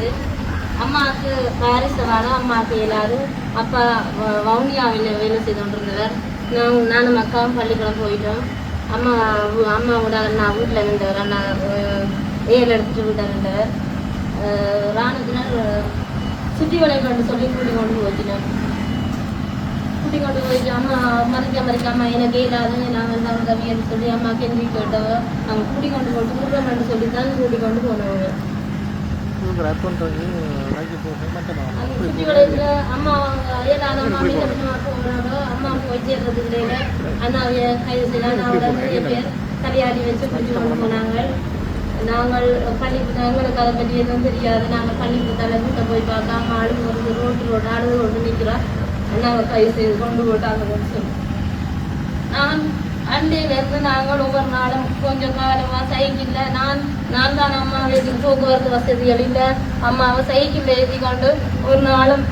செய்து அம்மாவுக்கு பாரிஸ் வேணும், அம்மாவுக்கு இயலாது. அப்பா வவுனியாவில் வேலை செய்து கொண்டிருந்தவர். நானும் அக்காவும் பள்ளிக்கூடம் போயிட்டோம். அம்மாவோட அண்ணா வீட்டில் இருந்தவர், அண்ணா ஏல் எடுத்துட்டு வீட்டில் இருந்தவர். ராணுவத்தினர் சுற்றி வளைக்கொண்டு சொல்லி கூட்டிக் கொண்டு போயிட்டோம். கூட்டிக் கொண்டு போயிட்டு அம்மா மறைக்க அம்மா எனக்கு இயலாது, நாங்கள் தான் உதவின்னு சொல்லி அம்மா கெஞ்சி கேட்டவ. அவங்க கூட்டிக் கொண்டு போட்டு முருகன் சொல்லி தான் கூட்டிக் கொண்டு போனவங்க. சுற்றி வளையத்துல அம்மா ஏழாவது அம்மா அம்மா போய் சேர்றது இல்லையில அண்ணாவைய கைது செய்ய அண்ணாவோட நிறைய பேர் தலையாடி வச்சு பிடிச்சி கொண்டு போனாங்க. நாங்கள் பள்ளிக்கூடம் எங்களுக்கு அதை பற்றி எதுவும் தெரியாது. நாங்கள் பள்ளிக்கூடத்தால் வீட்டை போய் பார்த்தா அம்மா அழுது ரோடு அழுது கொண்டு நிற்கிறோம். அண்ணாவை கைது செய்து கொண்டு போட்டாங்கன்னு சொல்லி நான் அண்டையிலேருந்து நாங்கள் ஒவ்வொரு நாளும் கொஞ்சம் காலமாக சைக்கிளில் நான் தான் அம்மா வீட்டுக்கு போக்குவரத்து வசதிகள் இல்லை. அம்மாவை சைக்கிளில் ஏற்றி கொண்டு ஒரு நாளும்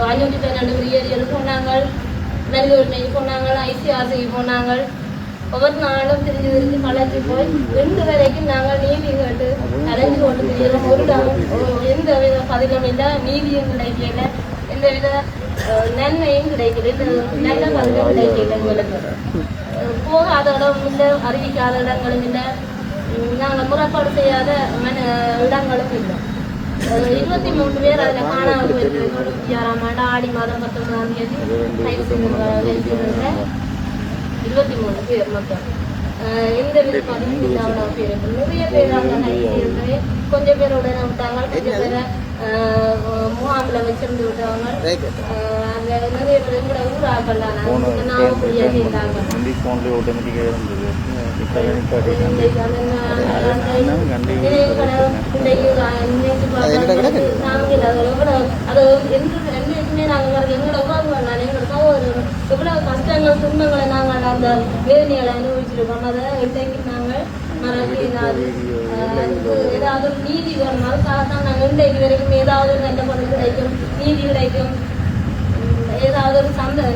512 ஏரியாவுக்கு போனாங்க, நெல்லூர் போனாங்க, ஐசிஆர்சிக்கு போனாங்க. ஒவ்வொரு நாளும் திரிஞ்சு கலைஞ்சி போய் 2 வரைக்கும் நாங்கள் நீதி கேட்டு கலைஞ்சு கொண்டு திரிகிறோம். எந்த வித பதிலும் இல்லை, நீதியும் கிடைக்கல, எந்த வித நன்மையும் கிடைக்கல, நல்ல பதிலும் கிடைக்கல. எங்களுக்கு போகாத இடம் இல்லை, அறிவிக்காத இடங்களும் இல்லை, நாங்கள் முறைப்பாடு செய்யாத இடங்களும் இல்லை. 23 பேர் அதில் காணாமல் போயிருக்கு. 96ஆம் ஆண்டு ஆடி மாதம் 19ஆம் தேதி கைது செய்திருந்த 23 பேர் மொத்தம். எந்த விதப்பாடும் இல்லாத பேர் நிறைய பேர் அவங்க கைது செய்திருந்தது. கொஞ்சம் பேர் உடனே விட்டாங்க, கொஞ்சம் பேரை முகாமில் வச்சிருந்து விட்டவங்க. அங்கே நிறைய பேர் கூட ஊராக்கள்லாம் நாமக்குடியா சேர்ந்தாங்க. எவ்வளவு கஷ்டங்கள் துன்பங்களை நாங்கள் அந்த வேதனைகளை அனுபவிச்சிருக்கோம். அதை இன்றைக்கு நாங்கள் மறக்கிறாது. ஏதாவது ஒரு நீதி வேணும், அதுக்காகத்தான் நாங்கள் இன்றைக்கு வரைக்கும் ஏதாவது ஒரு நல்ல பொருள் கிடைக்கும், நீதி கிடைக்கும், ஏதாவது ஒரு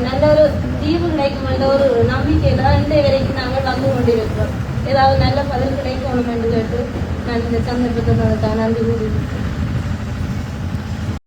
நல்ல ஒரு தீர்வு கிடைக்கும் என்ற ஒரு நம்பிக்கையில இன்றைய வரைக்கும் நாங்கள் வந்து கொண்டிருக்கிறோம். ஏதாவது நல்ல பதில் கிடைக்கணும் என்று கேட்டு நான் இந்த சந்தர்ப்பத்தை நன்றி கூறுகிறேன்.